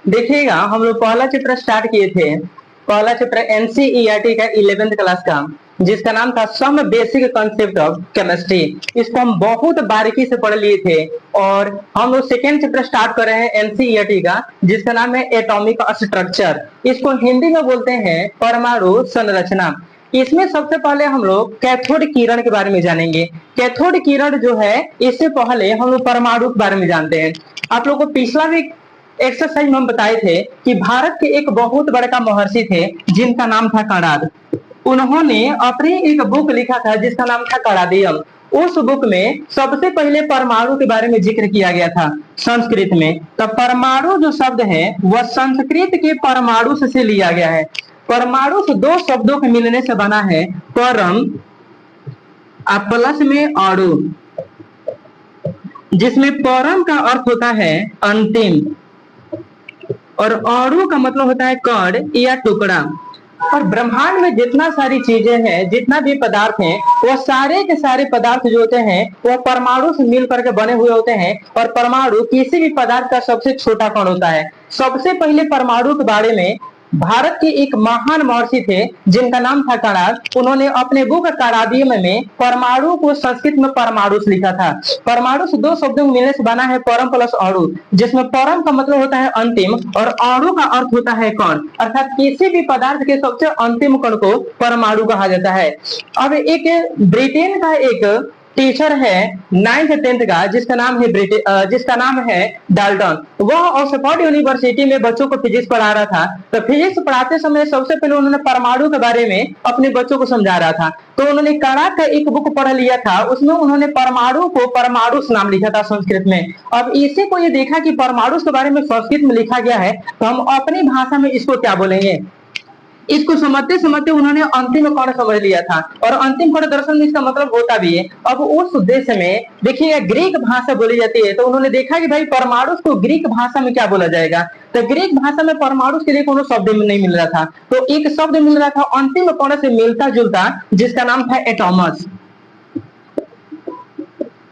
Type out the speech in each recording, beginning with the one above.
देखिएगा, हम लोग पहला चैप्टर स्टार्ट किए थे। पहला चैप्टर एनसीईआरटी का 11th क्लास का, जिसका नाम था some basic concept of chemistry. इसको हम बहुत बारीकी से पढ़ लिए थे। और हम लोग सेकेंड चैप्टर स्टार्ट कर रहे हैं एनसीईआरटी का, जिसका नाम है एटॉमिक स्ट्रक्चर। इसको हिंदी में बोलते हैं परमाणु संरचना। इसमें सबसे पहले हम लोग कैथोड किरण के बारे में जानेंगे। कैथोड किरण जो है, इससे पहले हम लोग परमाणु के बारे में जानते हैं। आप लोग को पिछला भी एक्सरसाइज में हम बताए थे कि भारत के एक बहुत बड़े महर्षि थे, जिनका नाम था कणाद। उन्होंने अपनी एक बुक लिखा था जिसका नाम था कणादियम। उस बुक में सबसे पहले परमाणु के बारे में जिक्र किया गया था संस्कृत में। तो परमाणु जो शब्द है वह संस्कृत के परमाणु से लिया गया है। परमाणु से दो शब्दों के मिलने से बना है परम प्लस में अणु, जिसमें परम का अर्थ होता है अंतिम और अणु का मतलब होता है कण या टुकड़ा। और ब्रह्मांड में जितना सारी चीजें हैं, जितना भी पदार्थ हैं, वो सारे के सारे पदार्थ जो होते हैं वो परमाणु से मिल करके बने हुए होते हैं। और परमाणु किसी भी पदार्थ का सबसे छोटा कण होता है। सबसे पहले परमाणु के बारे में भारत के एक महान महर्षि थे, जिनका नाम था कणाद। उन्होंने अपने बुक कणादियम में परमाणु को संस्कृत में परमाणु से लिखा था। परमाणु से दो शब्दों में मिलने से बना है परम प्लस अणु, जिसमें परम का मतलब होता है अंतिम और अणु का अर्थ होता है कण। अर्थात किसी भी पदार्थ के सबसे अंतिम कण को परमाणु कहा जाता है। अब एक ब्रिटेन का एक टीचर है 9th 10th का, जिसका नाम है डाल्टन। वह ऑक्सफोर्ड यूनिवर्सिटी में बच्चों को फिजिक्स पढ़ा रहा था। तो फिजिक्स पढ़ाते समय सबसे पहले उन्होंने परमाणु के बारे में अपने बच्चों को समझा रहा था। तो उन्होंने कणाद का एक बुक पढ़ लिया था, उसमें उन्होंने परमाणु को परमाणु नाम लिखा था संस्कृत में। अब इसी को ये देखा कि परमाणु के बारे में संस्कृत में लिखा गया है, तो हम अपनी भाषा में इसको क्या बोलेंगे। इसको समझते समझते उन्होंने अंतिम कण समझ लिया था। और अंतिम कण दरअसल इसका मतलब होता भी है। अब उस उद्देश्य में देखिए ग्रीक भाषा बोली जाती है, तो उन्होंने देखा कि भाई परमाणु को ग्रीक भाषा में क्या बोला जाएगा। तो ग्रीक भाषा में परमाणु के लिए कोनो शब्द नहीं मिल रहा था, तो एक शब्द मिल रहा था अंतिम कण से मिलता जुलता, जिसका नाम था एटॉमस।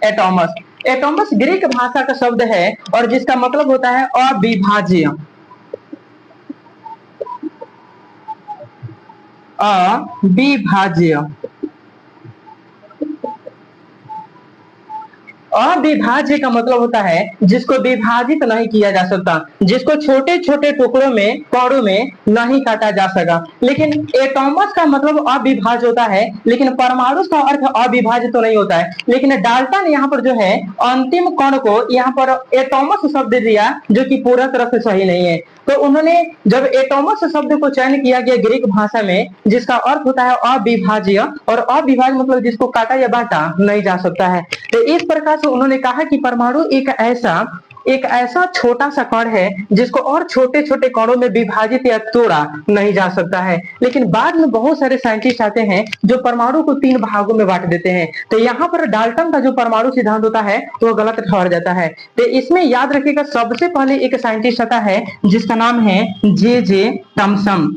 एटॉमस एटॉमस ग्रीक भाषा का शब्द है और जिसका मतलब होता है अविभाज्य। अविभाज्य अविभाज्य का मतलब होता है जिसको विभाजित नहीं किया जा सकता, जिसको छोटे छोटे टुकड़ों में कणों में नहीं काटा जा सका। लेकिन एटॉमस का मतलब अविभाज्य होता है, लेकिन परमाणु का अर्थ अविभाज्य तो नहीं होता है। लेकिन डाल्टन यहाँ पर जो है अंतिम कण को यहाँ पर एटॉमस शब्द दिया, जो कि पूरा तरह से सही नहीं है। तो उन्होंने जब एटॉमस शब्द को चयन किया गया ग्रीक भाषा में, जिसका अर्थ होता है अविभाज्य, और अविभाज्य मतलब जिसको काटा या बांटा नहीं जा सकता है। तो इस प्रकार से उन्होंने कहा कि परमाणु एक ऐसा छोटा सा कण है जिसको और छोटे छोटे कणों में विभाजित या तोड़ा नहीं जा सकता है। लेकिन बाद में बहुत सारे साइंटिस्ट आते हैं जो परमाणु को 3 भागों में बांट देते हैं। तो यहाँ पर डाल्टन का जो परमाणु सिद्धांत होता है तो वो गलत ठहर जाता है। तो इसमें याद रखिएगा, सबसे पहले एक साइंटिस्ट आता है जिसका नाम है जे थॉमसन।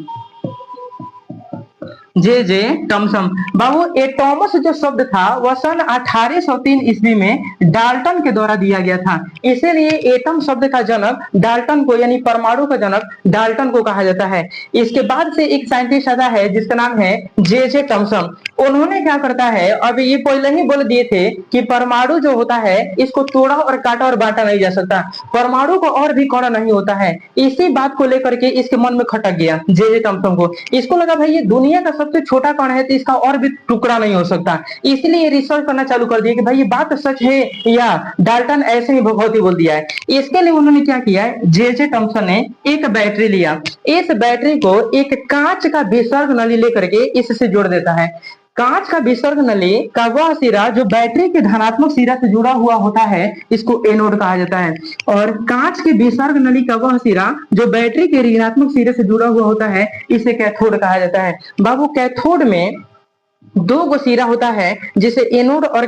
J Thomson. बाबू, एटॉमस जो शब्द था वह सन 1803 ईस्वी में डाल्टन के द्वारा दिया गया था। इसीलिए एटम शब्द का जनक डाल्टन को, यानी परमाणु का जनक डाल्टन को कहा जाता है। इसके बाद से एक साइंटिस्ट आता है जिसका नाम है जे थॉमसन। उन्होंने क्या करता है, अब ये पहले ही बोल दिए थे कि परमाणु जो होता है इसको तोड़ा और काटा और बांटा नहीं जा सकता, परमाणु को और भी कण नहीं होता है। इसी बात को लेकर के इसके मन में खटक गया जे थॉमसन को। इसको लगा भाई ये दुनिया का सबसे छोटा कण है, तो इसका और भी टुकड़ा नहीं हो सकता। इसलिए रिसर्च करना चालू कर दिया कि भाई ये बात सच है या डाल्टन ऐसे ही बहुत ही बोल दिया है। इसके लिए उन्होंने क्या किया है, जे थॉमसन ने एक बैटरी लिया। इस बैटरी को एक कांच का विसर्ग नली लेकर के इससे जोड़ देता है। कांच का विसर्ग नली का वह सिरा जो बैटरी के धनात्मक सिरा से जुड़ा हुआ होता है, इसको एनोड कहा जाता है। और कांच के विसर्ग नली का वह सिरा जो बैटरी के ऋणात्मक सिरे से जुड़ा हुआ होता है, इसे कैथोड कहा जाता है। बाबू, कैथोड में 2 सिरा होता है, जिसे एनोड और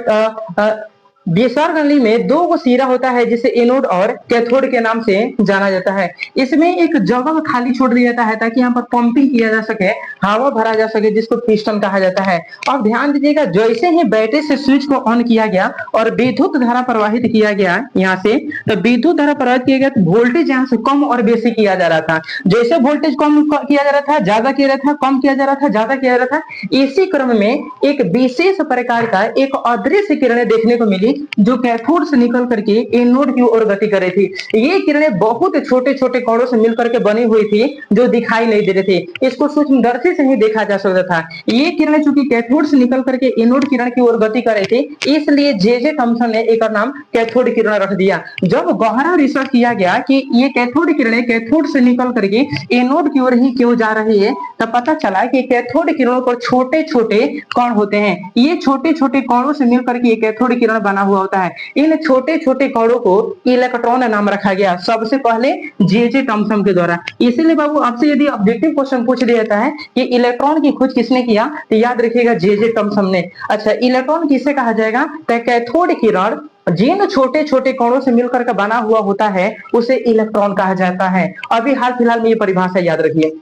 विसर्ग नली में दो को सिरा होता है जिसे एनोड और कैथोड के नाम से जाना जाता है। इसमें एक जगह खाली छोड़ दिया जाता है ताकि यहाँ पर पंपिंग किया जा सके, हवा भरा जा सके, जिसको पिस्टन कहा जाता है। अब ध्यान दीजिएगा, जैसे ही बैटरी से स्विच को ऑन किया गया और विद्युत धारा प्रवाहित किया गया यहाँ से, तो विद्युत धारा प्रवाहित किया गया तो वोल्टेज यहाँ से कम और बेसी किया जा रहा था। जैसे वोल्टेज कम किया जा रहा था, ज्यादा किया जा रहा था, कम किया जा रहा था, ज्यादा किया जा रहा था। इसी क्रम में एक विशेष प्रकार का एक अदृश्य किरणें देखने को मिली जो कैथोड से निकल करके एनोड की ओर गति कर रही थी। ये किरणें बहुत छोटे छोटे कणों से मिलकर के बनी हुई थी जो दिखाई नहीं दे रहे थे। इसको सूक्ष्मदर्शी से ही देखा जा सकता था। ये किरणें चूंकि कैथोड से निकल करके एनोड किरण की ओर गति कर रही थी, इसलिए जे थॉमसन ने एक नाम कैथोड किरण रख दिया। जब गहरा रिसर्च किया गया कि ये कैथोड किरणें कैथोड से निकल करके एनोड की ओर ही क्यों जा रही है, तब पता चला कि कैथोड किरणों पर छोटे छोटे कण होते हैं। ये छोटे छोटे कणों से मिलकर के कैथोड किरण बना हुआ होता है। इन छोटे छोटे कणों को इलेक्ट्रॉन नाम रखा गया, सबसे पहले जे थॉमसन के द्वारा। इसीलिए बाबू आपसे यदि ऑब्जेक्टिव क्वेश्चन पूछ दिया जाता है कि इलेक्ट्रॉन की खोज किसने किया, तो याद रखिएगा जे थॉमसन ने। अच्छा, इलेक्ट्रॉन किसे कहा जाएगा, तो कैथोड किरण जिन छोटे छोटे कणों से मिलकर के बना हुआ होता है उसे इलेक्ट्रॉन कहा जाता है। अभी हाल फिलहाल में ये परिभाषा याद रखिए।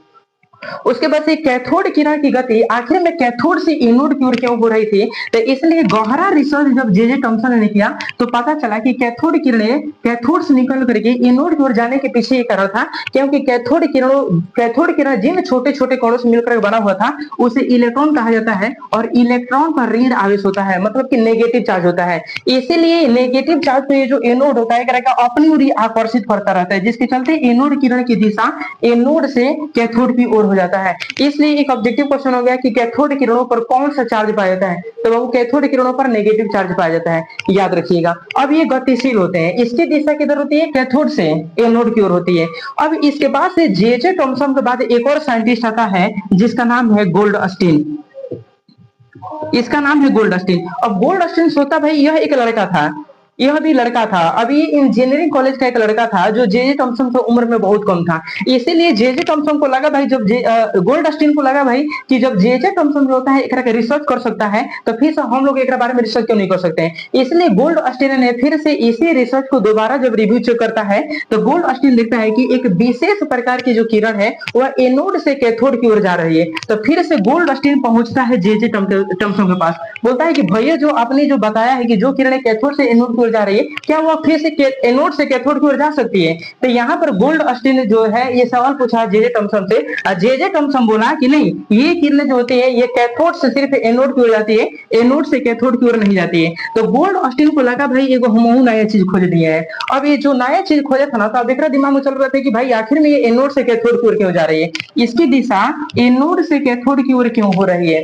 उसके बाद से कैथोड किरण की गति आखिर में कैथोड से एनोड की ओर क्यों हो रही थी, तो इसलिए गहरा रिसर्च जब जे थॉमसन ने किया तो पता चला कि कैथोड किरणें कैथोड से निकल करके एनोड की ओर जाने के पीछे ये कारण था क्योंकि कैथोड किरण जिन छोटे छोटे कणों से मिलकर बना हुआ था उसे इलेक्ट्रॉन कहा जाता है और इलेक्ट्रॉन पर ऋण आवेश होता है, मतलब कि नेगेटिव चार्ज होता है। इसीलिए नेगेटिव चार्ज पे जो एनोड होता है अपनी ओर आकर्षित करता रहता है, जिसके चलते एनोड किरण की दिशा एनोड से कैथोड की ओर हो जाता है। इसलिए एक ऑब्जेक्टिव क्वेश्चन हो गया कि कैथोड किरणों पर कौन सा चार्ज पाया जाता है, तो वो कैथोड किरणों पर नेगेटिव चार्ज पाया जाता है, याद रखिएगा। अब ये गतिशील होते हैं, इसकी दिशा किधर होती है, कैथोड से एनोड की ओर होती है। अब इसके बाद से जे थॉमसन के बाद एक और साइंटिस्ट आता है जिसका नाम है गोल्डस्टीन। इसका नाम है गोल्डस्टीन। अब गोल्डस्टीन सोता भाई यह एक लड़का था, यह भी लड़का था, अभी इंजीनियरिंग कॉलेज का एक लड़का था जो जे थॉमसन से उम्र में बहुत कम था। इसीलिए जे थॉमसन को लगा भाई, जब गोल्डस्टीन को लगा भाई कि जब जे थॉमसन जो होता है एक रिसर्च कर सकता है तो फिर से हम लोग एक बारे में रिसर्च क्यों नहीं कर सकते हैं। इसलिए गोल्डस्टीन ने फिर से इसी रिसर्च को दोबारा जब रिव्यू चेक करता है तो गोल्डस्टीन देखता है कि एक विशेष प्रकार की जो किरण है वह एनोड से कैथोड की ओर जा रही है। तो फिर से गोल्डस्टीन पहुंचता है जे थॉमसन के पास, बोलता है कि भैया जो आपने जो बताया है कि जो किरणें कैथोड से एनोड की ओर जा रही है, क्या वो फिर से एनोड से कैथोड की ओर जा सकती है। तो यहाँ पर गोल्डस्टीन जो है ये सवाल पूछा जे थॉमसन से। जे थॉमसन बोला कि नहीं, ये किरणें जो होती है ये कैथोड से सिर्फ एनोड की ओर जाती है, एनोड से कैथोड की ओर नहीं जाती है। तो गोल्डस्टीन को लगा भाई एगो हम नया चीज खोज दिया है। अब ये जो नया चीज खोजा था ना, तो अब एक दिमाग में चल रहा था कि भाई आखिर में ये एनोड से कैथोड की ओर क्यों जा रही है, इसकी दिशा एनोड से कैथोड की ओर क्यों हो रही है।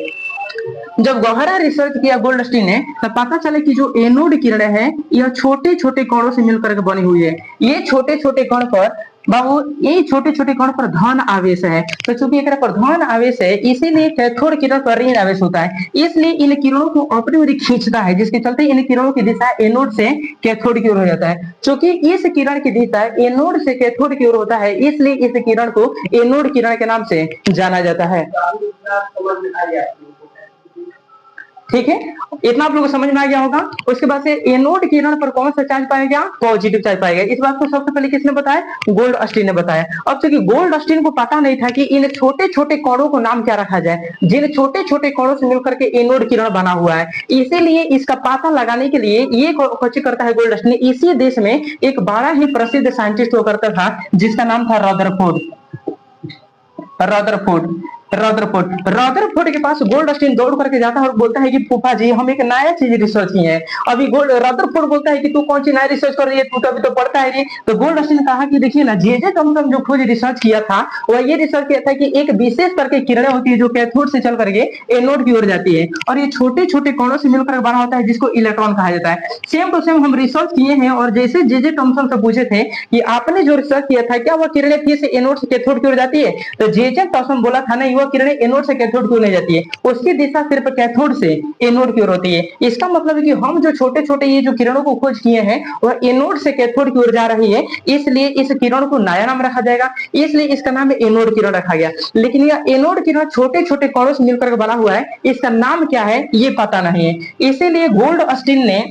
जब गहरा रिसर्च किया गोल्डस्टीन ने तब पता चला कि जो एनोड किरणें हैं यह छोटे छोटे कणों से मिलकर के बनी हुई है। ये छोटे छोटे कण पर बाबू, ये छोटे छोटे कण पर धन आवेश है, तो चूंकि एक पर धन आवेश है इसीलिए कैथोड किरण पर ऋण आवेश होता है। इसलिए इन किरणों को अपनी ओर खींचता है, जिसके चलते इन किरणों की दिशा एनोड से कैथोड की ओर हो जाता है। चूंकि इस किरण की दिशा एनोड से कैथोड की ओर होता है इसलिए इस किरण को एनोड किरण के नाम से जाना जाता है। ठीक है, इतना आप लोगों को समझ में आ गया होगा। उसके बाद से एनोड किरण पर कौन सा चार्ज पाया गया, पॉजिटिव चार्ज पाया गया। इस बात को सबसे पहले किसने बताया, गोल्डस्टीन ने बताया। अब चूंकि गोल्डस्टीन को पता नहीं था कि इन छोटे छोटे कणों को नाम क्या रखा जाए, जिन छोटे छोटे कणों से मिलकर के एनोड किरण बना हुआ है, इसीलिए इसका पता लगाने के लिए ये खोज करता है गोल्डस्टीन। इसी देश में एक बड़ा ही प्रसिद्ध साइंटिस्ट हुआ करता था जिसका नाम था रदरफोर्ड के पास गोल्डस्टीन दौड़ करके जाता है और बोलता है कि फूफा जी हम एक नया चीज रिसर्च किए हैं। अभी रदरफोर्ड बोलता है कि तू कौन सी नया रिसर्च कर रही है, तू तो अभी तो पढ़ता है। तो गोल्डस्टीन ने कहा कि देखिए ना, जे थॉमसन जो खोज रिसर्च किया था वह ये रिसर्च किया था कि एक विशेष करके किरणें होती है जो कैथोड से चल करके एनोड की ओर जाती है और ये छोटे छोटे कणों से मिलकर बना होता है जिसको इलेक्ट्रॉन कहा जाता है। सेम टू सेम हम रिसर्च किए हैं और जैसे जे थॉमसन से पूछे थे कि आपने जो रिसर्च किया था क्या वह किरणें फिर से एनोड से कैथोड की ओर जाती है, तो जे थॉमसन बोला था नहीं, वह किरणें एनोड से कैथोड की ओर नहीं जाती है, उसकी दिशा सिर्फ कैथोड से एनोड की ओर होती है। इसका मतलब है कि हम जो छोटे छोटे ये जो किरणों को खोज किए हैं वह एनोड से कैथोड की ओर जा रही है, इसलिए इस किरण को नया नाम रखा जाएगा, इसलिए इसका नाम एनोड किरण रखा गया। लेकिन यह एनोड किरण छोटे छोटे कणों से मिलकर बना हुआ है, इसका नाम क्या है ये पता नहीं है। इसीलिए गोल्डस्टीन ने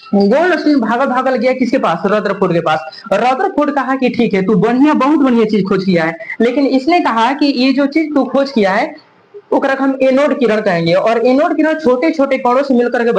गोल्डस्टीन भागल भागल गया किसके पास? रदरफोर्ड के पास। रदरफोर्ड कहा कि ठीक है, तू बढ़िया, बहुत बढ़िया चीज खोज किया है, लेकिन इसने कहा कि ये जो चीज तू खोज किया है ओकरा हम एनोड किरण कहेंगे, और एनोड किरण छोटे छोटे कणों से मिलकर के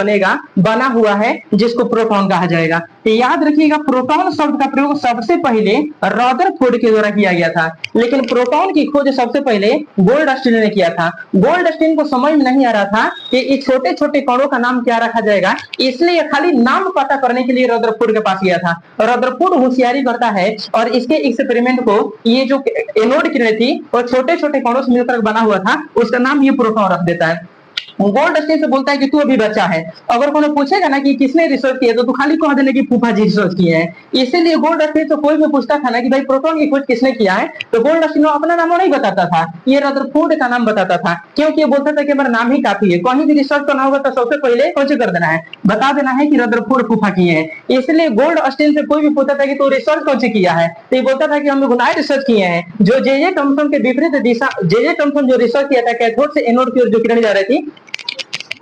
बना हुआ है, जिसको प्रोटॉन कहा जाएगा। तो याद रखिएगा, प्रोटॉन शब्द का प्रयोग सबसे पहले रदरफोर्ड के द्वारा किया गया था, लेकिन प्रोटॉन की खोज सबसे पहले गोल्डस्टीन ने किया था। गोल्डस्टीन को समझ में नहीं आ रहा था कि इस छोटे छोटे कणों का नाम क्या रखा जाएगा, इसलिए खाली नाम पता करने के लिए रदरफोर्ड के पास गया था। रदरफोर्ड होशियारी करता है और इसके एक्सपेरिमेंट को, ये जो एनोड किरण थी वो छोटे छोटे कणों से मिलकर बना हुआ था, उसका नाम ये प्रोटॉन रख देता है। गोल्डस्टीन से बोलता है कि तू अभी बच्चा है, अगर कोई पूछेगा ना कि किसने रिसर्च किया तो तू खाली कह देना कि फूफा जी रिसर्च किए हैं। इसीलिए गोल्डस्टीन से कोई भी पूछता था ना कि भाई प्रोटॉन की खोज किसने किया है, तो गोल्डस्टीन अपना नाम नहीं बताता था, ये रदरफोर्ड का नाम बताता था, क्योंकि ये बोलता था कि हमारा नाम ही काफी है, कहीं भी रिसर्च करना होगा तो सबसे पहले कौन कर देना है, बता देना है कि रदरफोर्ड फूफा किए हैं। इसलिए गोल्डस्टीन से कोई भी पूछता था कि तू रिसर्च कौन से किया है, तो ये बोलता था कि हम लोग नए रिसर्च किए हैं, जो जे थॉमसन के विपरीत दिशा, जे थॉमसन जो रिसर्च किया था कैथोड से एनोड की ओर जो किरण जा रही थी,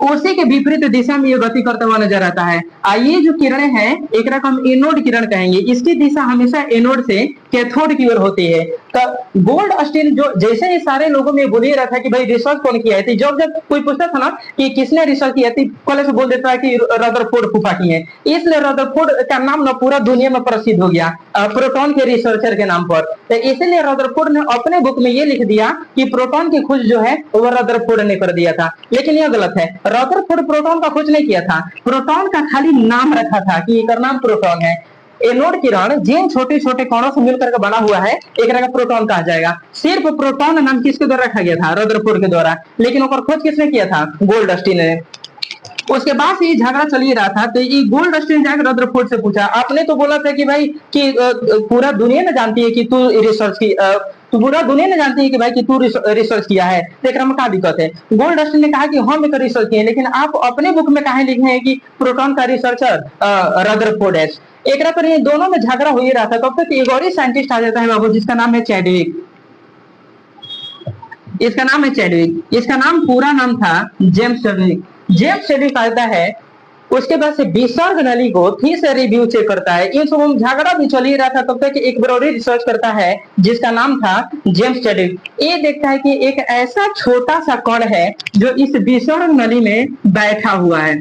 उसी के विपरीत दिशा में ये गति करता हुआ नजर आता है। ये जो किरणें हैं एक रकम एनोड किरण कहेंगे, इसकी दिशा हमेशा एनोड से कैथोड की ओर होती है। तो गोल्डस्टीन जो जैसे ही सारे लोगों में बोल रहा था कि भाई रिसर्च कौन किया है, जब जब कोई पूछता था ना कि किसने रिसर्च किया थी, पहले से बोल देता है कि रदरफोर्ड फूफा की है। इसलिए रदरफोर्ड का नाम ना पूरा दुनिया में प्रसिद्ध हो गया प्रोटॉन के रिसर्चर के नाम पर। तो इसलिए रदरफोर्ड ने अपने बुक में ये लिख दिया कि प्रोटॉन की खोज जो है वो रदरफोर्ड ने कर दिया था, लेकिन यह गलत है। रदरफोर्ड प्रोटॉन का खोज नहीं किया था, प्रोटॉन का खाली नाम रखा था कि इसका नाम प्रोटॉन है। एनोड किरण जिन छोटे छोटे कणों से मिलकर के बना हुआ है एक का प्रोटॉन कहा जाएगा। सिर्फ प्रोटॉन नाम किसके द्वारा रखा गया था? रदरफोर्ड के द्वारा, लेकिन उसका खोज किसने किया था? गोल्डस्टीन ने। उसके बाद ये झगड़ा चल ही रहा था, तो ये गोल्डस्टीन जाकर रदरफोर्ड से पूछा, आपने तो बोला था कि भाई कि पूरा दुनिया ने जानती है कि तू रिसर्च की तो पूरा दुनिया ने जानती है कि भाई कि तू रिसर्च किया है, तो एक में क्या दिक्कत है? गोल्डस्टीन ने कहा कि हम एक रिसर्च किए, लेकिन आप अपने बुक में कहा लिखे हैं कि प्रोटॉन का रिसर्चर रदरफोर्ड है। एक पर ये दोनों में झगड़ा हो ही रहा था, तब तक एक और ही साइंटिस्ट आ जाता है बाबू, जिसका नाम है चैडविक। इसका नाम है चैडविक, इसका नाम पूरा नाम था जेम्स चैडविक। जेम्स चैडविक आता है, उसके बाद से विसर्ग नली को फिर से रिव्यू चेक करता है। इन सब में झगड़ा भी चल ही रहा था, तब तक एक बार और रिसर्च करता है जिसका नाम था जेम्स चैडविक। ये देखता है कि एक ऐसा छोटा सा कण है जो इस विसर्ग नली में बैठा हुआ है।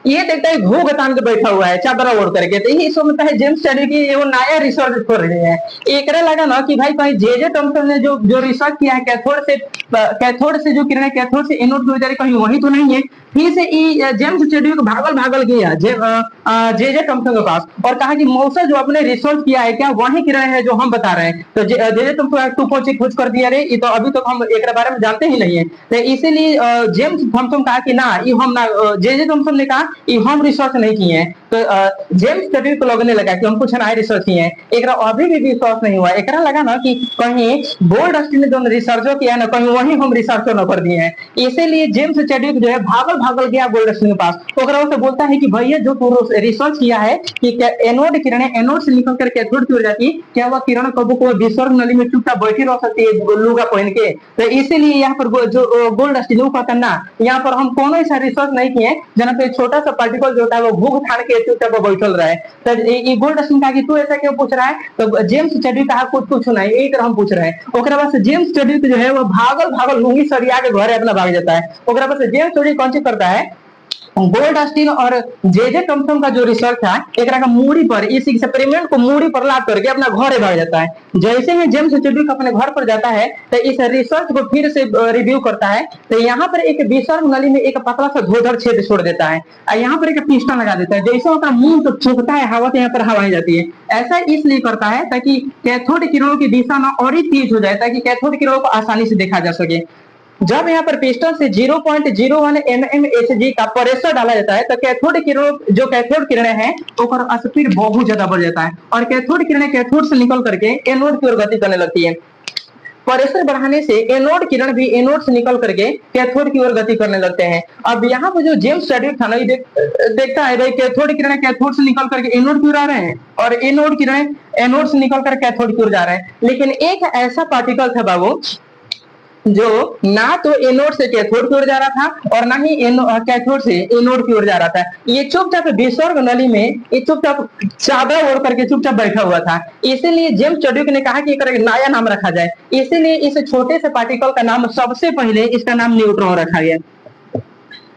ये देखता है घोग तान के बैठा हुआ है चादर ओढ़ करके, तो यही समझता है जेम्स चैडविक की ये वो नया रिसर्च कर रहे हैं। एक लगा ना कि भाई कहीं जे थॉमसन ने जो रिसर्च किया है कैथोड से जो किरण कैथोड से एनोड की ओर, कहीं वही तो नहीं है। फिर से जेम्स चैडविक भागल गया जे थॉमसन के पास और कहा कि मौसा जो आपने रिसर्च किया है क्या वही किरण है जो हम बता रहे हैं? तो जे थॉमसन तू पहुंचे खोज कर दिया रे, ये तो अभी तक हम एक बारे में जानते ही नहीं है। तो इसीलिए जेम्स थॉमसन कहा कि ना ये हम ना, जे थॉमसन ने कहा हम रिसर्च नहीं किए हैं। तो जेम्स चैडविक को लगने लगा कि हम कुछ नए रिसर्च किए हैं, एक अभी भी विश्वास नहीं हुआ। एक लगा ना कि कहीं गोल्डस्टीन ने जो रिसर्च किया है ना, कहीं वही हम रिसर्च न कर दिए हैं। इसीलिए जेम्स चैडविक जो है भागल गया गोल्डस्टीन के पास, तो उससे बोलता है कि भैया जो तू रिसर्च किया है कि एनोड किरणें एनोड से निकल कर कैथोड की ओर जाती, क्या वह किरण कभी को विसर्ग नली में चुपचाप बैठी रह सकती है लुगा पहन के? तो इसीलिए यहाँ पर जो गोल्डस्टीन वो कहता ना, यहाँ पर हम कोनो ऐसा रिसर्च नहीं किए जहाँ पे छोटा सा पार्टिकल जो होता है वो भूख ठान के चुपचाप बैठल रहे। तो ये गोल्डस्टीन कहा कि तू ऐसा क्यों पूछ रहा है? तो जेम्स चैडविक कहा कुछ पूछो नहीं, यही तरह हम पूछ रहे हैं। ओकरा बाद से जेम्स चैडविक जो है वो भागल लुंगी सरिया के घरे अपना भाग जाता है। ओकरा बाद से जेम्स चैडविक कौन सी करता है, गोल्डस्टीन और जे थॉमसन का जो रिसर्च था एक का मूड़ी पर, इस एक्सपेरिमेंट को मूड़ी पर लाद करके अपना घर भाग जाता है। जैसे ही जेम्स चैडविक अपने घर पर जाता है तो इस रिसर्च को फिर से रिव्यू करता है। तो यहाँ पर एक विसर्ग नली में एक पतला सा धोधर छेद छोड़ देता है, यहाँ पर एक पिस्टन लगा देता है। जैसे होता है मुंह तो छुपता है हवा, तो यहाँ पर हवाएं जाती है। ऐसा इसलिए करता है ताकि कैथोड किरणों की दिशा ना और ही तेज हो जाए, ताकि कैथोड किरणों को आसानी से देखा जा सके। जब यहाँ पर पिस्टन से 0.01 mmHg का प्रेशर डाला जाता है तो कैथोड किरण जो कैथोड किरणें हैं ऊपर स्पीड बहुत ज्यादा बढ़ जाता है और कैथोड किरणें कैथोड से निकल करके एनोड की ओर गति करने लगती है। प्रेशर बढ़ाने से एनोड किरण भी एनोड से निकल करके कैथोड की ओर गति करने लगते हैं। अब यहाँ पर जो जेम्स चैडविक था ना, देखता है भाई कैथोड किरणें कैथोड से निकल करके एनोड की ओर आ रहे हैं और एनोड किरणें एनोड से निकल कर कैथोड की ओर जा रहे हैं। लेकिन एक ऐसा पार्टिकल था बाबू जो ना तो एनोड से कैथोड की ओर जा रहा था और ना ही कैथोड से एनोड की ओर जा रहा था। ये चुपचाप विसर्ग नली में ये चुपचाप चादर ओढ़ करके चुपचाप बैठा हुआ था। इसीलिए जेम्स चैडविक ने कहा कि एक नया नाम रखा जाए। इसीलिए इस छोटे से पार्टिकल का नाम सबसे पहले इसका नाम न्यूट्रॉन रखा गया।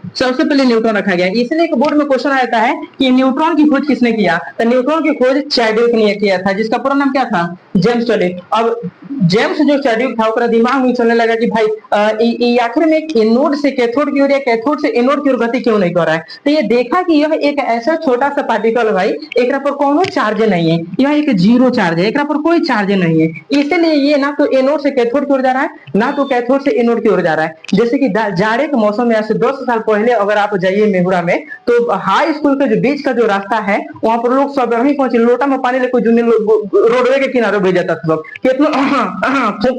सबसे पहले न्यूट्रॉन रखा गया। इसलिए एक बोर्ड में क्वेश्चन आता है कि न्यूट्रॉन की खोज किसने किया? तो न्यूट्रॉन की खोज चैडविक ने किया था, जिसका पूरा नाम क्या था? James Chadwick. अब जेम्स जो चैडविक था उसका दिमाग में चलने लगा कि भाई आखिर में एनोड से कैथोड की ओर या कैथोड से एनोड की ओर गति क्यों नहीं कर रहा है। तो ये देखा कि यह एक ऐसा छोटा सा पार्टिकल भाई, एक पर कोनो चार्ज नहीं है, यह एक जीरो चार्ज है, एक पर कोई चार्ज नहीं है। इसलिए ये ना तो एनोड से कैथोड की ओर जा रहा है, ना तो कैथोड से एनोड की ओर जा रहा है। जैसे कि जाड़े के मौसम में आज से 10 साल पहले अगर आप जाइए मेहुरा में, तो हाई स्कूल के जो बीच का जो रास्ता है वहां पर लोग सब वहीं पहुंचे, लोटा में पानी लेकर जूनियर रोडवे के किनारे भेज जाता था। सब कितना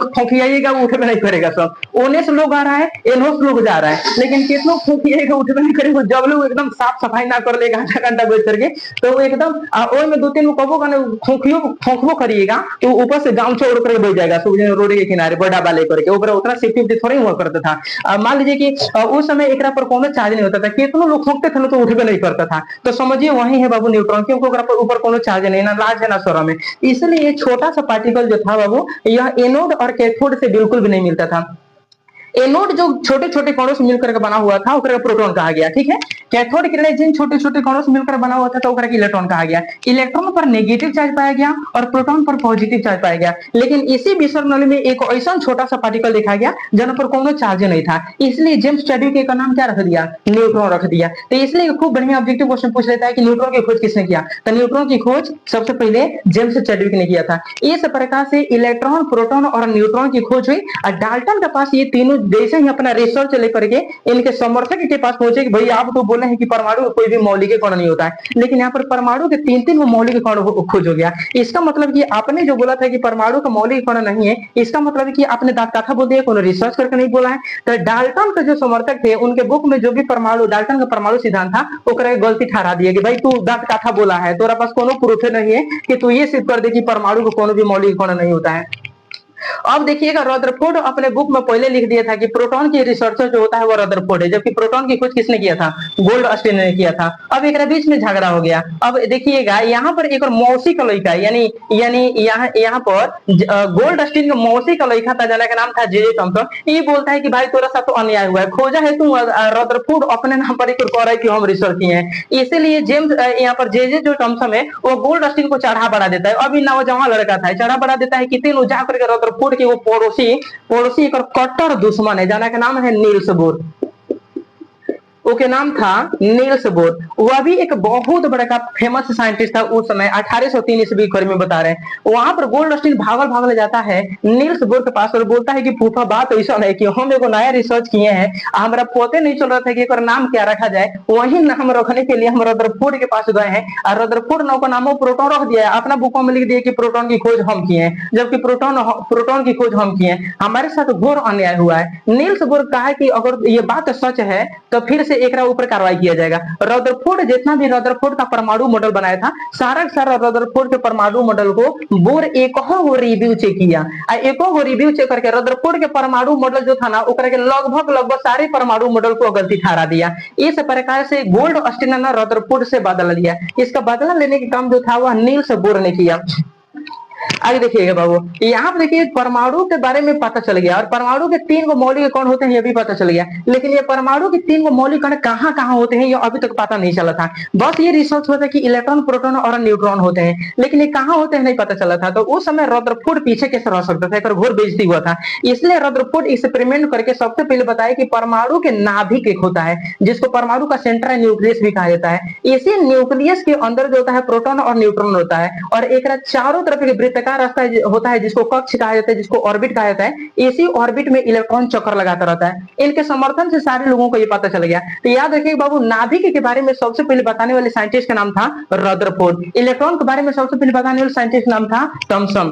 फूंकियाइएगा वो उठे में नहीं करेगा। सब ओने से लोग आ रहा है, एनों से लोग जा रहा है, लेकिन कितना फूंकियाइएगा उठे में नहीं करेगा। जब लोग एकदम साफ सफाई ना कर लेगा आधा घंटा बैठ करके, तो वो एकदम ओर में 2-3 कबो का फूंकबो करिएगा तो ऊपर से गाँव छोड़ करके बैठ जाएगा रोड के किनारे बड़ा बाले करके। ऊपर उतना सेफ्टी थोड़ी हुआ करता था। मान लीजिए कि उस समय एक पर कोनो चार्ज नहीं होता था, कितने लोग फूंकते थे तो उठबे नहीं करता था। तो समझिए वही है बाबू न्यूट्रॉन, क्योंकि ऊपर कोनो चार्ज नहीं, ना लार्ज है ना शर्म है। इसलिए ये छोटा सा पार्टिकल जो था बाबू, यह एनोड और कैथोड से बिल्कुल भी नहीं मिलता था। एनोड जो छोटे छोटे कणों से मिलकर के बना हुआ था ओकरा प्रोटॉन कहा गया। ठीक है, कैथोड किरण जिन छोटे छोटे कणों से मिलकर बना हुआ था तो ओकरा इलेक्ट्रॉन कहा गया। इलेक्ट्रॉन पर नेगेटिव चार्ज पाया गया और प्रोटॉन पर पॉजिटिव चार्ज पाया गया। लेकिन इसी विसर्ग नली में एक ऐसा छोटा सा पार्टिकल देखा गया जहां पर कोनो चार्ज नहीं था, इसलिए जेम्स चैडविक का नाम क्या रख दिया? न्यूट्रॉन रख दिया। तो इसलिए खूब बढ़िया ऑब्जेक्टिव क्वेश्चन पूछ लेता है कि न्यूट्रॉन की खोज किसने किया? तो न्यूट्रॉन की खोज सबसे पहले जेम्स चैडविक ने किया था। इस प्रकार से इलेक्ट्रॉन, प्रोटॉन और न्यूट्रॉन की खोज हुई। और डाल्टन के पास ये तीनों जैसे ही अपना रिसर्च लेकर के इनके समर्थक के पास पहुंचे कि भाई आप तो बोले हैं कि परमाणु में कोई भी मौलिक कण नहीं होता है, लेकिन यहाँ पर परमाणु के 3-3 मौलिक कण खोज हो गया। इसका मतलब कि आपने जो बोला था कि परमाणु का मौलिक कण नहीं है, इसका मतलब कि आपने दांत काथा बोल दिया, कोनो रिसर्च करके नहीं बोला है। तो डाल्टन के जो समर्थक थे उनके बुक में जो भी परमाणु डाल्टन का परमाणु सिद्धांत था ओकरा गलती ठहरा दिया कि भाई तू दांत काथा बोला है, तोरा पास कोनो प्रूफ नहीं है कि तू ये सिद्ध कर दे कि परमाणु को कोनो भी मौलिक कण नहीं होता है। अब देखिएगा रदरफोर्ड अपने बुक में पहले लिख दिया था कि प्रोटॉन की रिसर्चर जो होता है वो रदरफोर्ड है, जबकि प्रोटॉन की खोज किसने किया था? गोल्डस्टीन ने किया था। अब एक बीच में झगड़ा हो गया। अब देखिएगा यहाँ पर एक और मौसी का लड़का यानी यहाँ पर गोल्डस्टीन का मौसी का लड़का था जना का नाम था जे थॉमसन। ये बोलता है कि भाई तोरा साथ तो अन्याय हुआ है, खोजा है तू रदरफोर्ड अपने नाम पर एक कर रहा है कि हम रिसर्च किए हैं। इसीलिए जेम्स यहाँ पर जे जो थॉमसन है वो गोल्डस्टीन को चढ़ा बढ़ा देता है। अभी नौजवान लड़का था, चढ़ा बढ़ा देता है कि तीनों जा करके रदरफोर्ड के वो पड़ोसी एक कट्टर दुश्मन है जना का नाम है नील्स बोर। ओके नाम था नील्स बोर। वह भी एक बहुत बड़ा फेमस साइंटिस्ट था उस समय 1803 ईस्वी में बता रहे हैं। वहां पर गोल्डस्टीन भागल जाता है नील्स बोर के पास और बोलता है कि फूफा बात ऐसा है कि हम एगो नया रिसर्च किए हैं, हमारा पता नहीं चल रहा था कि एक नाम क्या रखा जाए। वही नाम रखने के लिए हम रदरफोर्ड के पास गए हैं और रदरफोर्ड नाम का नाम प्रोटॉन रख दिया है। अपना बुकों में लिख दिया कि प्रोटॉन की खोज हम किए हैं, जबकि प्रोटॉन की खोज हम किए हैं। हमारे साथ घोर अन्याय हुआ है। नील्स बोर कहा कि अगर ये बात सच है तो फिर से एक ऊपर कार्रवाई किया जाएगा। रदरफोर्ड जितना भी रदरफोर्ड का परमाणु मॉडल बनाया था सारा रदरफोर्ड के परमाणु मॉडल को बोर एक रिव्यू चेक किया। एक रिव्यू चेक करके रदरफोर्ड के परमाणु मॉडल जो था ना ओकरा के लगभग सारे परमाणु मॉडल को गलती ठहरा दिया। इस प्रकार से गोल्डस्टीन ने रदरफोर्ड से बदला लिया। इसका बदला लेने का काम जो था वह नील्स बोर ने किया। आगे देखिएगा बाबू, यहाँ पर देखिए परमाणु के बारे में पता चल गया और परमाणु के 3 गो मौलिक कण होते हैं ये भी पता चल गया। लेकिन ये परमाणु के 3 गो मौलिक कण कहाँ कहाँ होते हैं ये अभी तक पता नहीं चला था। बस ये रिसर्च हुआ था कि इलेक्ट्रॉन, प्रोटॉन और न्यूट्रॉन होते हैं, लेकिन ये कहाँ होते हैं नहीं पता चला था। तो उस समय रदरफोर्ड पीछे कैसे रह सकता था, एक घोर बेइज्जती हुआ था। इसलिए रदरफोर्ड एक्सपेरिमेंट करके सबसे पहले बताया कि परमाणु के नाभिक एक होता है जिसको परमाणु का सेंटर न्यूक्लियस भी कहा जाता है। इसी न्यूक्लियस के अंदर जो होता है प्रोटॉन और न्यूट्रॉन होता है और एक चारों तरफ एक वृत्ताकार रास्ता होता है जिसको कक्ष कहा जाता है, जिसको ऑर्बिट कहा जाता है। इसी ऑर्बिट में इलेक्ट्रॉन चक्कर लगाता रहता है। इनके समर्थन से सारे लोगों को ये पता चल गया। तो याद रखिए बाबू, नाभिक के बारे में सबसे पहले बताने वाले साइंटिस्ट का नाम था रदरफोर्ड। इलेक्ट्रॉन के बारे में सबसे पहले बताने वाले साइंटिस्ट का नाम था थॉमसन।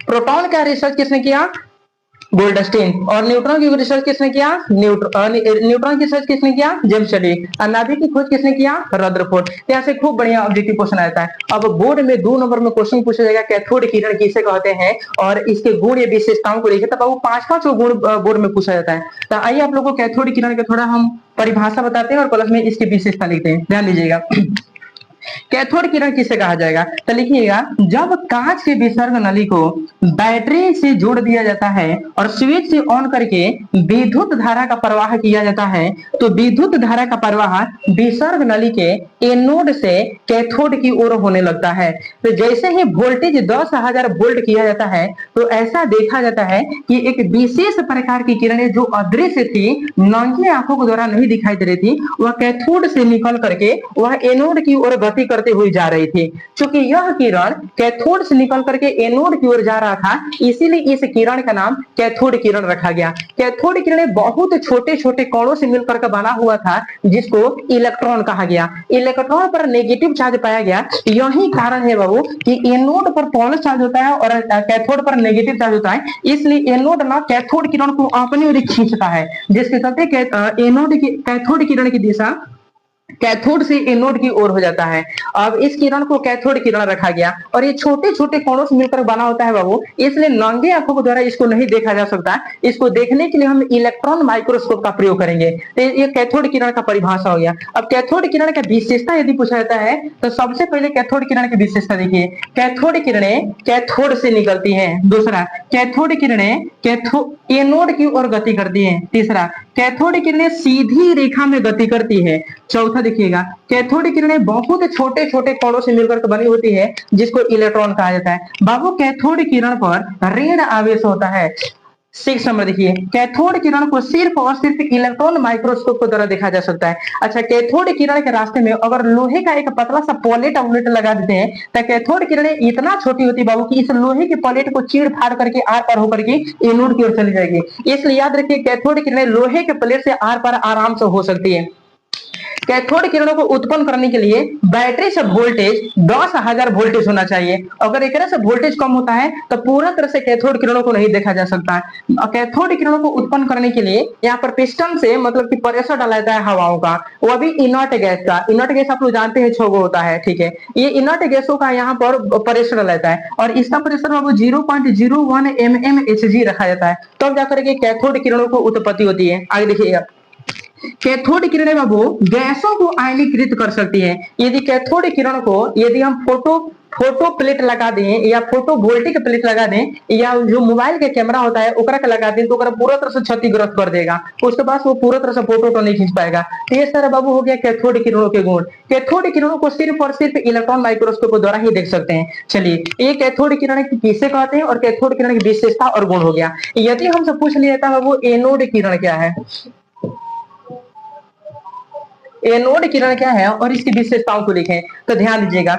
प्रोटॉन का रिसर्च किसने किया? गोल्डस्टीन। और न्यूट्रॉन की रिसर्च किसने किया? न्यूट्रॉन की रिसर्च किसने किया? James study. नाभिक की खोज किसने किया? रदरफोर्ड। यहाँ से खूब बढ़िया ऑब्जेक्टिव क्वेश्चन आता है। अब बोर्ड में 2 नंबर में क्वेश्चन पूछा जाएगा कैथोड किरण किसे कहते हैं और इसके गुण या विशेषताओं को लिखे, तब वो 5-5 गुण बोर्ड में पूछा जाता है। तो आइए आप लोगों को कैथोड किरण के थोड़ा हम परिभाषा बताते हैं और प्लस में इसकी विशेषता लिखते हैं, ध्यान दीजिएगा। कैथोड किरण किसे कहा जाएगा? तो लिखिएगा, जब कांच के विसर्ग नली को बैटरी से जोड़ दिया जाता है और स्विच से ऑन करके विद्युत धारा का प्रवाह किया जाता है, तो विद्युत धारा का प्रवाह विसर्ग नली के एनोड से कैथोड की ओर होने लगता है। तो जैसे ही वोल्टेज 10,000 वोल्ट किया जाता है, तो ऐसा देखा जाता है कि एक विशेष प्रकार की किरणें जो अदृश्य थी, नंगी आंखों के द्वारा नहीं दिखाई दे रही थी, वह कैथोड से निकल करके वह एनोड की ओर गति करते हुए जा रही थी। क्योंकि यह किरण कैथोड से निकल करके एनोड की ओर जा रहा था, इसीलिए इस किरण का नाम कैथोड किरण रखा गया। कैथोड किरणें बहुत छोटे छोटे कणों से मिलकर के बना हुआ था, जिसको इलेक्ट्रॉन कहा गया। इलेक्ट्रॉन पर नेगेटिव चार्ज पाया गया, यही कारण है बाबू कि एनोड पर पॉजिटिव चार्ज होता है और कैथोड पर नेगेटिव चार्ज होता है, इसलिए एनोड ना कैथोड किरण को अपनी ओर खींचता है, जिसके चलते एनोड की कैथोड किरण की दिशा कैथोड से एनोड की ओर हो जाता है। अब इस किरण को कैथोड किरण रखा गया और ये छोटे छोटे कोणों से मिलकर बना होता है बाबू, इसलिए नंगे आंखों के द्वारा इसको नहीं देखा जा सकता। इसको देखने के लिए हम इलेक्ट्रॉन माइक्रोस्कोप का प्रयोग करेंगे। तो ये कैथोड किरण का परिभाषा हो गया। अब कैथोड किरण का विशेषता यदि पूछा जाता है, तो सबसे पहले कैथोड किरण की विशेषता देखिए, कैथोड किरणें कैथोड से निकलती हैं। दूसरा, कैथोड किरणें एनोड की ओर गति करती हैं। तीसरा, कैथोड किरणें सीधी रेखा में गति करती है। चौथा देखिएगा, कैथोड किरणें बहुत छोटे छोटे कणों से मिलकर बनी होती है, जिसको इलेक्ट्रॉन कहा जाता है। बाबू कैथोड किरण पर ऋण आवेश होता है। 6 नंबर देखिए, कैथोड किरण को सिर्फ और सिर्फ इलेक्ट्रॉन माइक्रोस्कोप के द्वारा देखा जा सकता है। अच्छा, कैथोड किरण के रास्ते में अगर लोहे का एक पतला सा पॉलेट लगा देते हैं, तो कैथोड किरणें इतना छोटी होती है बाबू कि इस लोहे के पॉलेट को चीड़ फाड़ करके आर पार होकर के एनोड की ओर चली जाएगी। इसलिए याद रखिए, कैथोड किरणें लोहे के प्लेट से आर पार आराम से हो सकती है। कैथोड किरणों को उत्पन्न करने के लिए बैटरी से वोल्टेज 10,000 वोल्टेज होना चाहिए। अगर एक से वोल्टेज कम होता है तो पूरा तरह से कैथोड किरणों को नहीं देखा जा सकता। कैथोड किरणों को उत्पन्न करने के लिए यहाँ पर पिस्टन से मतलब कि प्रेशर डाला जाता है हवाओं का, वो भी इनर्ट गैस का। इनर्ट गैस आप लोग जानते हैं 6 गो होता है, ठीक है। ये इनर्ट गैसों का यहाँ पर प्रेशर डाला जाता है और इसका प्रेशर 0.01 mmHg रखा जाता है, तब जाकर के कैथोड किरणों को उत्पत्ति होती है। आगे देखिएगा, कैथोड किरणें बाबू गैसों को आयनीकृत कर सकती है। यदि कैथोड किरण को यदि हम फोटो प्लेट लगा दें या फोटो वोल्टिक प्लेट लगा दें या जो मोबाइल के कैमरा होता है ओकरा के लगा दें, तो ओकरा पूरा तरह से क्षतिग्रस्त कर देगा, उसके बाद वो पूरा तरह से फोटो तो नहीं खींच पाएगा। तो ये सारा बाबू हो गया कैथोड किरणों के गुण। कैथोड किरणों को सिर्फ और सिर्फ इलेक्ट्रॉन माइक्रोस्कोप द्वारा ही देख सकते हैं। चलिए, ये कैथोड किरण किसे कहते हैं और कैथोड किरण की विशेषता और गुण हो गया। यदि हमसे पूछ लिया था बाबू एनोड किरण क्या है, एनोड किरण क्या है और इसकी विशेषताओं को लिखें, तो ध्यान दीजिएगा,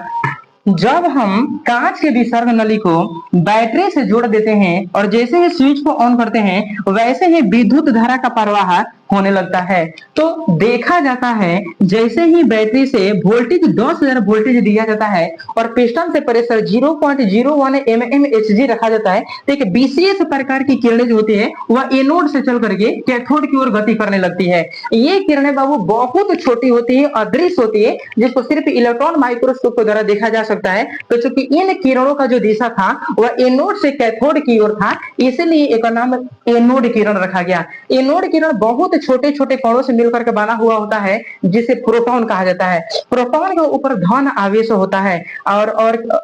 जब हम कांच के विसर्ग नली को बैटरी से जोड़ देते हैं और जैसे ही स्विच को ऑन करते हैं वैसे ही विद्युत धारा का प्रवाह होने लगता है। तो देखा जाता है जैसे ही बैटरी से वोल्टेज 10,000 वोल्टेज दिया जाता है और पिस्टन से प्रेशर 0.01 mmHg रखा जाता है, तो एक विशेष प्रकार की किरणें जो होती है वह एनोड से चल करके कैथोड की ओर गति करने लगती है। ये किरणें बाबू बहुत छोटी होती है, अदृश्य होती है, जिसको सिर्फ इलेक्ट्रॉन माइक्रोस्कोप के द्वारा देखा जा सकता है। तो चूंकि इन किरणों का जो दिशा था वह एनोड से कैथोड की ओर था, इसलिए एक नाम एनोड किरण रखा गया। एनोड किरण बहुत छोटे छोटे कणों से मिलकर के बना हुआ होता है, जिसे प्रोटॉन कहा जाता है। प्रोटॉन के ऊपर धन आवेश होता है और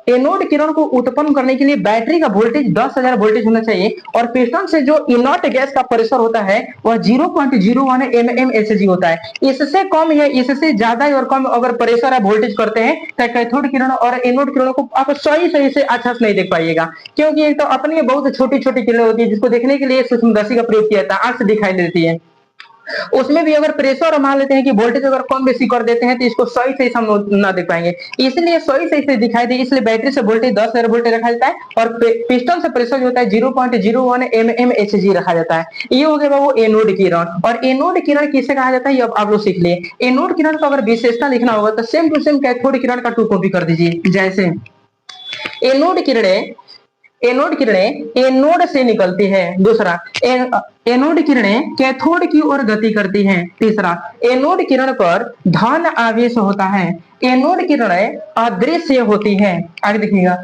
एनोड किरण को उत्पन्न करने के लिए बैटरी का वोल्टेज 10,000 वोल्टेज होना चाहिए और पिस्टन से जो इनर्ट गैस का प्रेशर होता है वह 0.01 mmHg होता है। इससे कम या इससे ज्यादा और कम अगर प्रेशर या वोल्टेज करते हैं तो कैथोड किरण और एनोड किरणों को आप सही से अच्छा से नहीं देख पाइएगा, क्योंकि एक तो अपनी बहुत छोटी छोटी किरणें होती है जिसको देखने के लिए सूक्ष्मदर्शी का प्रयोग किया जाता है, आंख से दिखाई देती है। उसमें भी अगर प्रेशर मान लेते हैं कि वोल्टेज अगर कम बेसी कर देते हैं तो इसको सही से हम ना देख पाएंगे, इसलिए सही से दिखाई दे, इसलिए बैटरी से वोल्टेज 10,000 वोल्टेज रखा जाता है और पिस्टन से प्रेशर जो होता है 0.01 mmHg रखा जाता है। ये हो गया बाबू एनोड किरण। और एनोड किरण किसे कहा जाता है ये अब आप लोग सीख लिए। एनोड किरण का अगर विशेषता लिखना होगा तो सेम टू सेम कैथोड किरण का 2 कॉपी कर दीजिए। जैसे एनोड किरणें एनोड किरणें एनोड से निकलती है। दूसरा, एनोड किरणें कैथोड की ओर गति करती हैं। तीसरा, एनोड किरण पर धन आवेश होता है। एनोड किरणें अदृश्य होती हैं। आगे देखिएगा,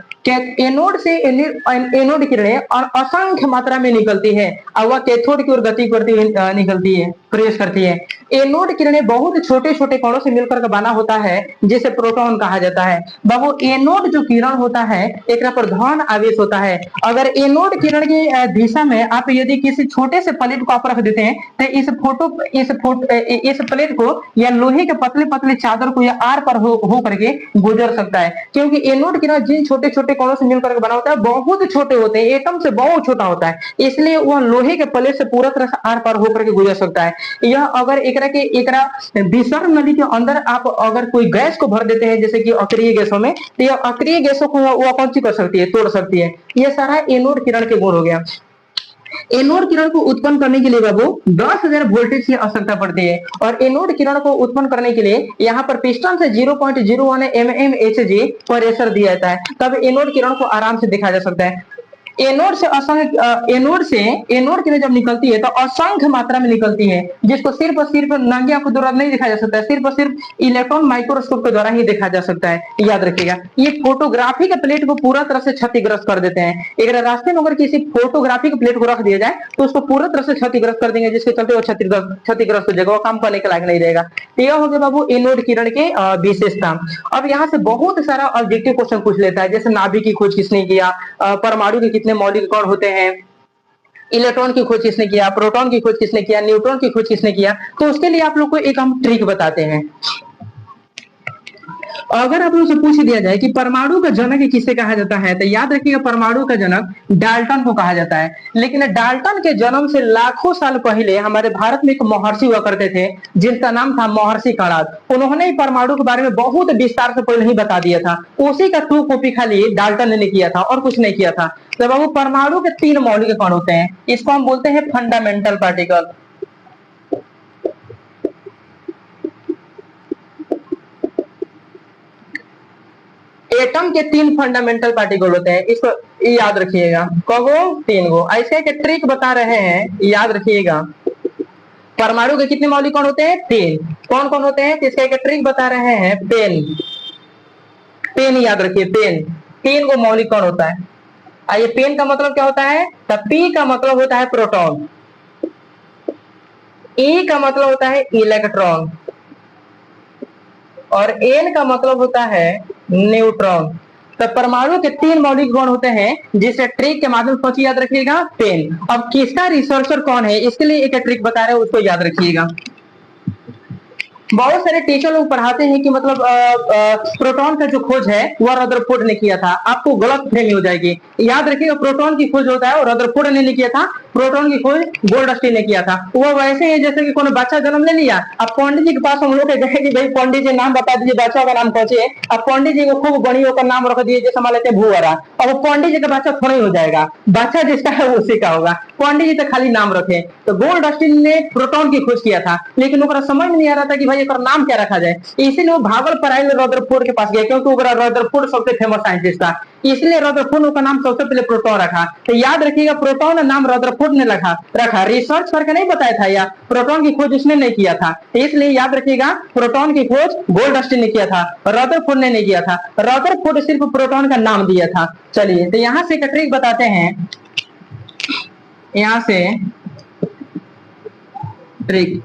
एनोड से एनोड किरणें और असंख्य मात्रा में निकलती है और वह कैथोड की ओर गति करती हुई निकलती है, प्रवेश करती है। एनोड किरणें बहुत छोटे छोटे कणों से मिलकर बना होता है जिसे प्रोटॉन कहा जाता है। बाबू, एनोड जो किरण होता है एक पर धन आवेश होता है। अगर एनोड किरण की दिशा में आप यदि किसी छोटे से प्लेट को आप रख देते हैं तो इस प्लेट को या लोहे के पतले पतले चादर को या आर पर हो करके गुजर सकता है, क्योंकि एनोड किरण जिन छोटे छोटे कणों से मिलकर बना होता है बहुत छोटे होते हैं, एटम से बहुत छोटा होता है, इसलिए वह लोहे के प्लेट से पूरा तरह से आर पार होकर के गुजर सकता है। यह अगर एकरा विसर्ग नली के अंदर आप अगर कोई गैस को भर देते हैं जैसे कि अक्रिय गैसों में, तो यह अक्रिय गैसों को वह कौन सी कर सकती है, तोड़ सकती है। यह सारा एनोड किरण के गुण हो गया। एनोड किरण को उत्पन्न करने के लिए बाबू 10,000 वोल्टेज की आवश्यकता पड़ती है और एनोड किरण को उत्पन्न करने के लिए यहाँ पर पिस्टन से 0.01 mmHg प्रेशर दिया जाता है, तब एनोड किरण को आराम से देखा जा सकता है। एनोड से एनोड किरण जब निकलती है तो असंख्य मात्रा में निकलती है, जिसको सिर्फ और सिर्फ नंगी आंखों द्वारा नहीं देखा जा सकता है, सिर्फ और सिर्फ इलेक्ट्रॉन माइक्रोस्कोप के द्वारा ही देखा जा सकता है। याद रखिएगा, ये फोटोग्राफी के प्लेट को पूरा तरह से क्षतिग्रस्त कर देते हैं। एक रास्ते में अगर किसी फोटोग्राफी के प्लेट को रख दिया जाए तो उसको पूरा तरह से क्षतिग्रस्त कर देंगे, जिसके चलते वो क्षतिग्रस्त हो जाएगा, वो काम करने के लायक नहीं रहेगा। तो यह हो गया बाबू एनोड किरण के विशेषता। अब यहाँ से बहुत सारा ऑब्जेक्टिव क्वेश्चन पूछ लेता है, जैसे नाभिक की खोज किसने किया, परमाणु के कितने मौलिक कण होते हैं, इलेक्ट्रॉन की खोज किसने किया, प्रोटॉन की खोज किसने किया, न्यूट्रॉन की खोज किसने किया। तो उसके लिए आप लोग को एक हम ट्रिक बताते हैं। अगर आप लोग से पूछ दिया जाए कि परमाणु का जनक किसे कहा जाता है, तो याद रखिएगा परमाणु का जनक डाल्टन को कहा जाता है। लेकिन डाल्टन के जन्म से लाखों साल पहले हमारे भारत में एक महर्षि हुआ करते थे जिनका नाम था महर्षि कणाद। उन्होंने परमाणु के बारे में बहुत विस्तार से पहले ही बता दिया था, उसी का टू कॉपी खाली डाल्टन ने किया था और कुछ नहीं किया था। तो बाबू, परमाणु के 3 मौलिक कण होते हैं, इसको हम बोलते हैं फंडामेंटल पार्टिकल। एटम के 3 फंडामेंटल पार्टिकल होते हैं, इसको याद रखिएगा। कगो 3 गो। ऐसे एक ट्रिक बता रहे हैं, याद रखिएगा। परमाणु के कितने मौलिक कण होते हैं? 3। कौन कौन होते हैं? इसका एक ट्रिक बता रहे हैं, पेन। पेन याद रखिए, पेन 3 गो मौलिक कण होता है। आइए, पेन का मतलब क्या होता है? तब पी का मतलब होता है प्रोटॉन, ई का मतलब होता है इलेक्ट्रॉन और एन का मतलब होता है न्यूट्रॉन। तो परमाणु के 3 मौलिक गुण होते हैं, जिसे ट्रिक के माध्यम से याद रखिएगा, पेन। अब किसका रिसर्चर कौन है, इसके लिए एक ट्रिक बता रहे हैं, उसको याद रखिएगा। बहुत सारे टीचर लोग पढ़ाते हैं कि मतलब प्रोटॉन का जो खोज है वह रदरफोर्ड ने किया था, आपको गलत फहमी हो जाएगी। याद रखिएगा, प्रोटॉन की खोज होता है और रदरफोर्ड ने नहीं किया था, प्रोटॉन की खोज गोल्डस्टीन ने किया था। वो वैसे ही जैसे कि कोई बच्चा जन्म ले लिया, अब पंडित जी के पास हम लोग गए कि भाई पंडित जी नाम बता दीजिए, बच्चा का नाम कौन है। अब पंडित जी को खूब बड़ी होकर नाम रख दिए, जैसे मान लेते भूवरा। अब पंडित जी का बच्चा थोड़ा ही हो जाएगा, बच्चा जिसका है उसी का होगा, पंडित जी तो खाली नाम रखे। तो गोल्डस्टीन ने प्रोटॉन की खोज किया था, लेकिन ओकरा समझ में नहीं आ रहा था कि भाई एक नाम क्या रखा जाए, इसीलिए वो भागल पराइल रदरफोर्ड के पास गया, क्योंकि ओकरा रदरफोर्ड सबसे फेमस साइंटिस्ट था, इसलिए रदरफोर्ड का नाम सबसे पहले प्रोटॉन रखा। तो याद रखिएगा, प्रोटॉन नाम रदरफोर्ड ने रखा, रिसर्च करके नहीं बताया था, या प्रोटॉन की खोज उसने नहीं किया था। तो इसलिए याद रखिएगा, प्रोटॉन की खोज गोल्डस्टीन ने किया था, रदरफोर्ड ने नहीं किया था। रदरफोर्ड सिर्फ प्रोटॉन का नाम दिया था। चलिए, तो यहां से एक ट्रिक बताते हैं, यहां से ट्रिक।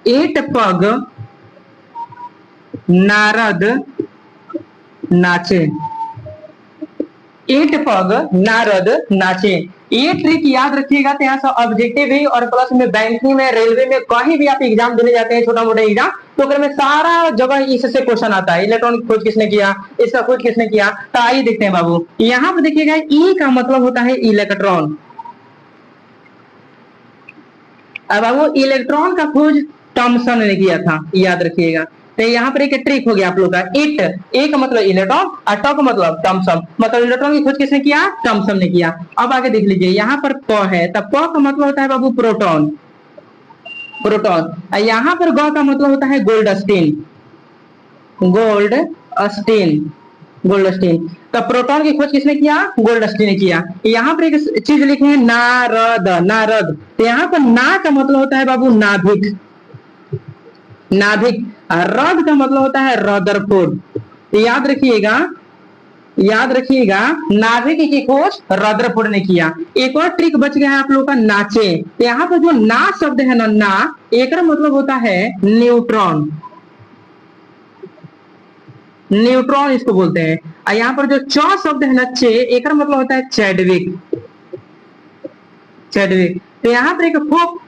8 पग नारद नाचे, 8 पग नारद नाचे, ये ट्रिक याद रखिएगा। तो यहाँ से ऑब्जेक्टिव ही और प्लस में बैंकिंग में, रेलवे में, कहीं भी आप एग्जाम देने जाते हैं, छोटा मोटा एग्जाम, तो अगर में सारा जगह इससे क्वेश्चन आता है, इलेक्ट्रॉन की खोज किसने किया, इसका खोज किसने किया। तो आइए देखते हैं बाबू, यहाँ पे देखिएगा, ई का मतलब होता है इलेक्ट्रॉन। अब बाबू, इलेक्ट्रॉन का खोज थॉमसन ने किया था, याद रखिएगा। तो यहाँ पर एक ट्रिक हो गया आप लोग का। इट, ए का मतलब इलेक्ट्रॉन और ट का मतलब थॉमसन, मतलब इलेक्ट्रॉन की खोज किसने किया? थॉमसन ने किया। अब आगे देख लीजिए, यहाँ पर प है, तब प का मतलब होता है बाबू प्रोटॉन, प्रोटॉन। यहाँ पर ग का मतलब होता है गोल्डस्टीन, गोल्डस्टीन। गोल्डस्टीन। तो प्रोटॉन की खोज किसने किया? गोल्डस्टीन ने किया। यहाँ पर एक चीज लिखे हैं नारद, नारद। तो यहाँ पर ना का मतलब होता है बाबू नाभिक, नाभिक। रद का मतलब होता है रदरफोर्ड। तो याद रखिएगा, याद रखिएगा, नाभिक की खोज रदरफोर्ड ने किया। एक और ट्रिक बच गया है आप लोगों का, नाचे। तो यहाँ पर जो ना शब्द है ना, ना, एक मतलब होता है न्यूट्रॉन, न्यूट्रॉन इसको बोलते हैं। और यहाँ पर जो च शब्द है ना, चे, एक मतलब होता है चैडविक, चैडविक। तो यहाँ पर एक खूब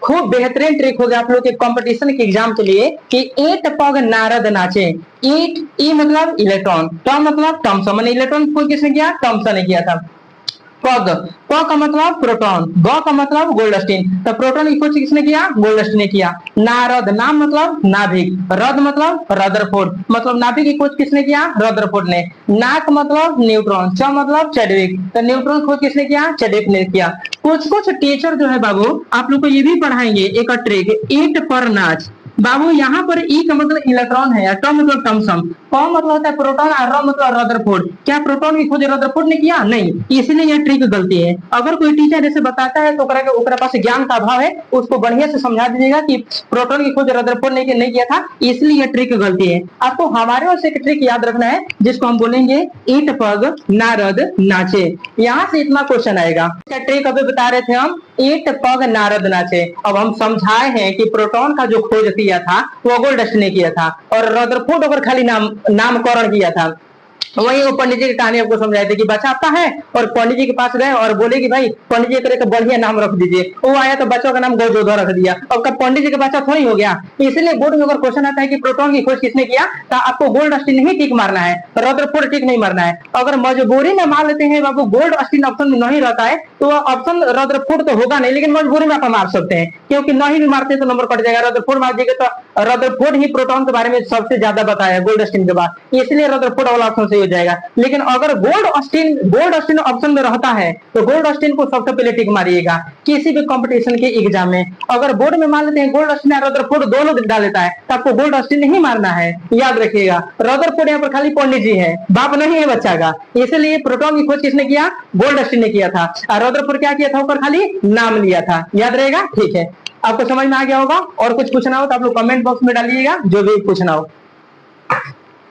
खूब बेहतरीन ट्रिक हो गया आप लोग के कंपटीशन के एग्जाम के लिए कि ईट पग नारद नाचे। ईट, ई मतलब इलेक्ट्रॉन, ट मतलब थॉमसन, मैंने इलेक्ट्रॉन खोज किसने किया? थॉमसन ने किया था। पग, प का मतलब प्रोटॉन, ग का मतलब गोल्डस्टीन। तो प्रोटॉन की खोज किसने किया? गोल्डस्टीन ने किया। नारद, नाम मतलब नाभिक, रद मतलब रदरफोर्ड, मतलब नाभिक की खोज किसने किया? रदरफोर्ड ने। नाक मतलब न्यूट्रॉन, च मतलब चैडविक। तो न्यूट्रॉन खोज किसने किया? चैडविक ने किया। कुछ कुछ टीचर जो है बाबू आप लोग को ये भी पढ़ाएंगे एक ट्रिक, ईट पर नाच। बाबू यहाँ पर ई का मतलब इलेक्ट्रॉन है, ट मतलब टमसम, प मतलब होता है प्रोटॉन, और र मतलब रदरफोर्ड। क्या प्रोटॉन की खोज रदरफोर्ड ने किया? नहीं, इसलिए यह ट्रिक गलती है। अगर कोई टीचर ऐसे बताता है तो ओकरा पास ज्ञान का अभाव है, उसको बढ़िया से समझा दीजिएगा कि प्रोटॉन की खोज रदरफोर्ड ने नहीं किया था, इसलिए यह ट्रिक गलती है। आपको हमारे ओर से एक ट्रिक याद रखना है जिसको हम बोलेंगे ईट पग नारद नाचे। यहाँ से इतना क्वेश्चन आएगा। ट्रिक अभी बता रहे थे हम, ईट पग नारद नाचे। अब हम समझाए हैं कि प्रोटॉन का जो खोज किया था वो गोल्डस्टीन ने किया था, और रदरफोर्ड अगर खाली नामकरण किया था। वही वो पंडित जी की कहानी आपको समझाए थे कि बच्चा आता है और पंडित जी के पास गए और बोले कि भाई पंडित जी का बढ़िया नाम रख दीजिए। वो आया तो बच्चों का नाम गौजोधा रख दिया। अब पंडित जी का बच्चा थोड़ी हो गया। इसलिए बोर्ड में अगर क्वेश्चन आता है कि प्रोटॉन की खोज किसने किया, तो आपको गोल्डस्टीन ही टिक मारना है, रदरफोर्ड टिक नहीं मारना है। अगर मजबूरी में मान लेते हैं बाबू गोल्डस्टीन ऑप्शन में नहीं रहता है तो ऑप्शन रदरफोर्ड तो होगा नहीं, लेकिन मजबूरी में आप मार सकते हैं, क्योंकि नहीं भी मारते तो नंबर कट जाएगा। रदरफोर्ड मार देंगे तो रदरफोर्ड ही प्रोटॉन के बारे में सबसे ज्यादा बताया गोल्डस्टीन के बाद, इसलिए रदरफोर्ड वाला ऑप्शन सही हो जाएगा। लेकिन अगर गोल्डस्टीन ऑप्शन में रहता है तो गोल्डस्टीन को सबसे पहले टिक मारिएगा किसी भी कंपटीशन के एग्जाम में। अगर बोर्ड में मान लेते हैं गोल्डस्टीन और रदरफोर्ड दोनों डाल लेता है तो आपको गोल्डस्टीन ही मारना है, याद रखिएगा। रदरफोर्ड यहाँ पर खाली पंडित जी है, बाप नहीं है बच्चा का, इसलिए प्रोटॉन की खोज किसने किया? गोल्डस्टीन ने किया था। और रदरफोर्ड क्या किया था? ऊपर खाली नाम लिया था, याद रहेगा। ठीक है, आपको समझ में आ गया होगा। और कुछ पूछना हो तो आप लोग कमेंट बॉक्स में डालिएगा, जो भी पूछना हो।